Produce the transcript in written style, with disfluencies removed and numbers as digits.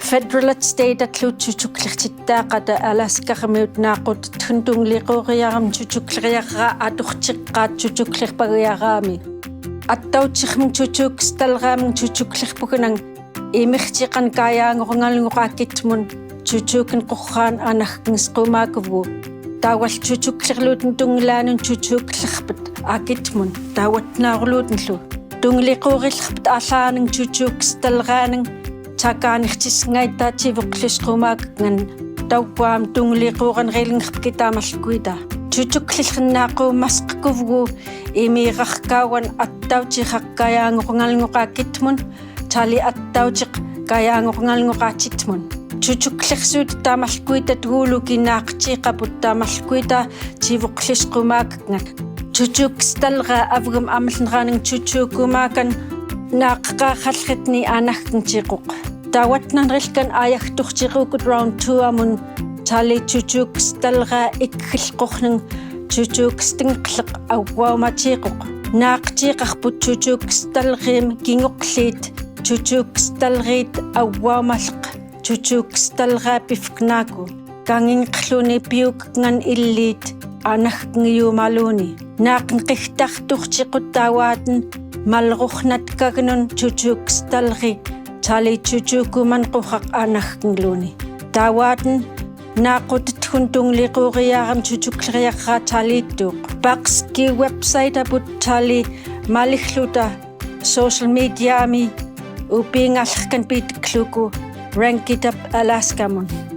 federal at state at lu chuchuklirtittaaqata Alaska-ramiut naaqut tuntungliquriaram chuchukliriaqa atuqchiqqaat chuchuklirpagiaraami attautirmung chuchukstalraamung chuchuklirpukunang imirtiqan kaayaangorngalngoqaakkitmun chuchukin qurraan anagkingsquumaakuvu taawal chuchuklirluutun tunglaanun chuchuklirpat aakitmun taawatnaarluutunlu tungliquurillerpat aalaaning chuchukstalraaning takaanirtisngaita tivoqlisquumaakngan tauwaam tungliquuqanrilngerpkitaamalkuita chuchuklirnaaquumasqkuvgu imiirarkaawan attautiraqkaayaangorngalngoqaakkitmun tali attautiq kaayaangorngalngoqaatitmun chuchuklirsuut taamalkuita tuulukinnaaqtiiqaput taamalkuita tivoqlisquumaakngan chuchukstalra avgum amalnraaning chuchukumaakan naaqaqaalritni aanagkintiquq taawatnanrilkan aayagturtiquukut round 2 amun tali chuchukstalra ikkilqorning chuchukstinqleq awwaumatiquq naaqtiiqarput chuchukstalriim kingoqliit chuchukstalriit awwaumalq chuchukstalraapifknaaku kanginqluni piukngan illiit aanagkingiumaluuni naaqnqigtarturtiqut taawaatin malrurnatkagnun chuchukstalri tali chuchukuman qurraq aanagkinluuni taawaatin naaqutitgun tungliquuriaaram chuchukleriarraa taliittuuq paqski website aput tali maligluta social mediaami upiingallerkan piitikluku Rank It Up Alaskamun